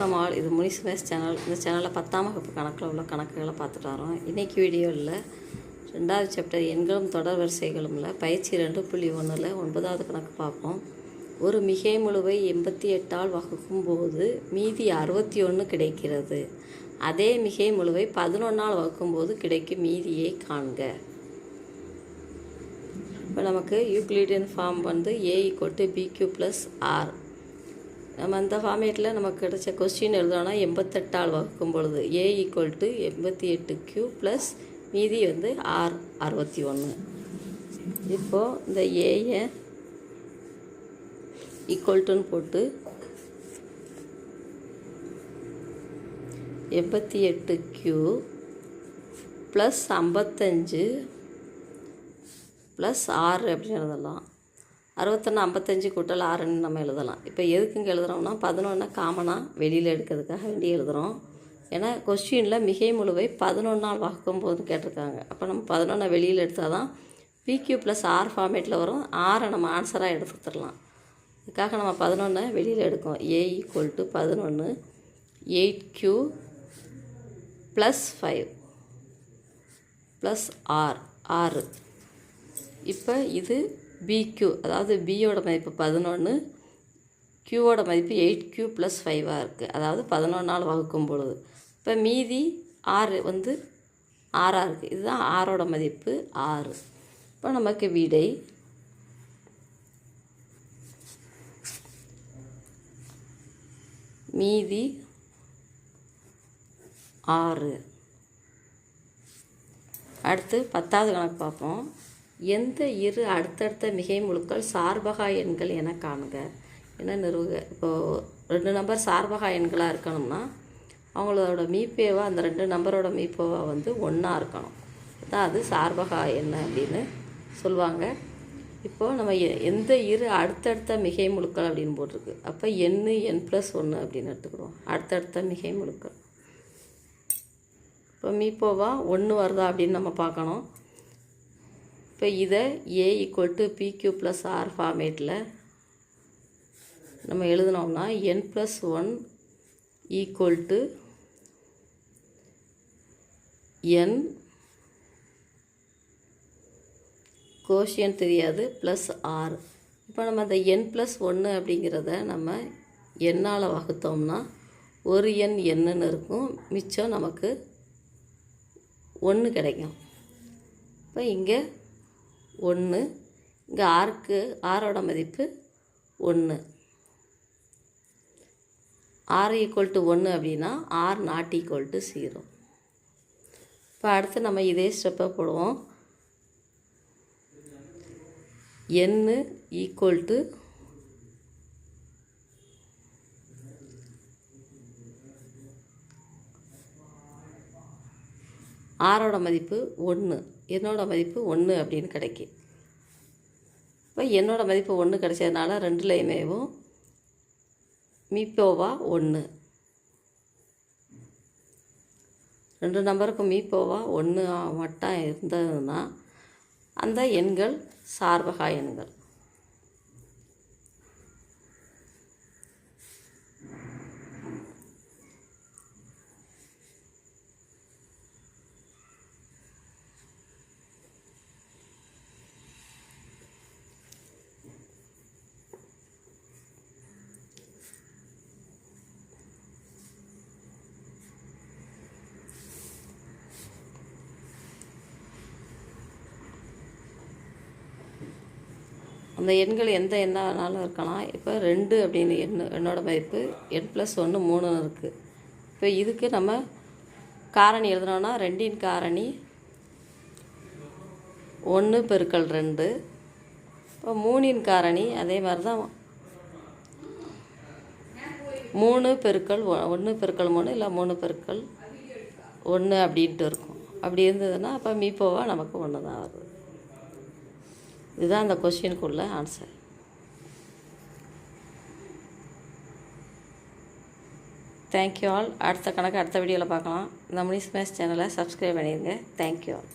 இது Munis maths channel. இந்த சேனலில் 10ஆம் வகுப்பு கணக்கில் உள்ள கணக்குகளை பார்த்துட்டு வரோம். இன்றைக்கி வீடியோவில் 2வது சாப்டர் எண்களும் தொடர் வரிசைகளும்ல பயிற்சி 2.1ல் 9வது கணக்கு பார்ப்போம். ஒரு மிகை முழுவை 88ஆல் வகுக்கும் போது மீதி 61 கிடைக்கிறது. அதே மிகை முழுவை 11ஆல் வகுக்கும்போது கிடைக்கும் மீதியை காண்க. இப்போ நமக்கு யூக்ளிடியன் ஃபார்ம் வந்து A = BQ + R. நம்ம அந்த ஃபார்மேட்டில் நமக்கு கிடைச்ச கொஸ்டின் எழுதோன்னா 88ஆல் வகுக்கும் பொழுது A = 88Q ப்ளஸ் மீதி வந்து R 61. இப்போது இந்த ஏயை ஈக்குவல்ட்டுன்னு போட்டு 88Q ப்ளஸ் 55 ப்ளஸ் 6 அப்படின்னு எழுதலாம். 61 55 கூட்டல் 6ன்னு நம்ம எழுதலாம். இப்போ எதுக்குங்க எழுதுகிறோம்னா 11 காமனாக வெளியில் எடுக்கிறதுக்காக வேண்டி எழுதுகிறோம். ஏன்னா கொஸ்டினில் மிகை முழுவை 11ஆல் வகுக்கும் போது கேட்டிருக்காங்க. அப்போ நம்ம 11 வெளியில் எடுத்தால் தான் PQ + R ஃபார்மேட்டில் வரும். 6 நம்ம ஆன்சராக எடுத்துடலாம். இதுக்காக நம்ம 11 வெளியில் எடுக்கோம். A = 11 8Q + 5 plus R 6. இப்போ இது BQ, அதாவது Bயோட மதிப்பு 11, Qவோட மதிப்பு 8Q + 5ஆக இருக்குது. அதாவது 11ஆல் வகுக்கும் பொழுது இப்போ மீதி 6 வந்து 6ஆக இருக்குது. இதுதான் Rோட மதிப்பு 6. இப்போ நமக்கு விடை மீதி 6. அடுத்து 10வது கணக்கு பார்ப்போம். எந்த இரு அடுத்தடுத்த மிகை முழுக்கள் சார்பகா எண்கள் என காணுங்க. என்ன நிறுவுக. இப்போது 2 நம்பர் சார்பகா எண்களாக இருக்கணும்னா அவங்களோட மீப்பேவா அந்த 2 நம்பரோட மீப்பேவா வந்து 1ஆக இருக்கணும். அதான் அது சார்பகா எண் அப்படின்னு சொல்லுவாங்க. இப்போது நம்ம எந்த இரு அடுத்தடுத்த மிகை முழுக்கள் அப்படின்னு போட்டிருக்கு. அப்போ n+1 அப்படின்னு எடுத்துக்கிடுவோம். அடுத்தடுத்த மிகை முழுக்கள். இப்போ மீப்போவா 1 வருதா அப்படின்னு நம்ம பார்க்கணும். இப்போ இதை A = PQ + R ஃபார்மேட்டில் நம்ம எழுதினோம்னா n+1 = n கோஷியன் தெரியாது ப்ளஸ் R. இப்போ நம்ம அந்த n+1 அப்படிங்கிறத நம்ம எண்ணால் வகுத்தோம்னா ஒரு எண் என்னன்னு இருக்கும். மிச்சம் நமக்கு 1 கிடைக்கும். இப்போ இங்கே 1, இங்கே ஆரோட மதிப்பு 1. R = 1 அப்படின்னா R ≠ 0. இப்போ அடுத்து நம்ம இதே ஸ்டெப்பை போடுவோம். n = Rோட மதிப்பு 1, என்னோட மதிப்பு 1 அப்படின்னு கிடைக்கும். இப்போ என்னோட மதிப்பு 1 கிடைச்சதுனால 2லையுமேவும் மீப்போவா 1. 2 நம்பருக்கும் மீப்போவா 1 மட்டும் இருந்ததுன்னா அந்த எண்கள் சார்பகா எண்கள். அந்த எண்கள் எந்த எண்ணாக வேணாலும் இருக்கலாம். இப்போ 2 அப்படின்னு என்னோட மதிப்பு n+1 3 இருக்குது. இப்போ இதுக்கு நம்ம காரணி எழுதுனோன்னா 2ன் காரணி 1 × 2. இப்போ 3ன் காரணி அதே மாதிரி தான் 3 × 1 × 3 இல்லை 3 × 1 அப்படின்ட்டு இருக்கும். அப்படி இருந்ததுன்னா அப்போ மீப்போவா நமக்கு 1 தான் வருது. இதுதான் அந்த கொஸ்டினுக்குள்ள ஆன்சர். Thank you all. அடுத்த கணக்கு அடுத்த வீடியோவில் பார்க்கலாம். இந்த முனிஸ் மேத்ஸ் சேனலை சப்ஸ்கிரைப் பண்ணிடுங்க. Thank you all.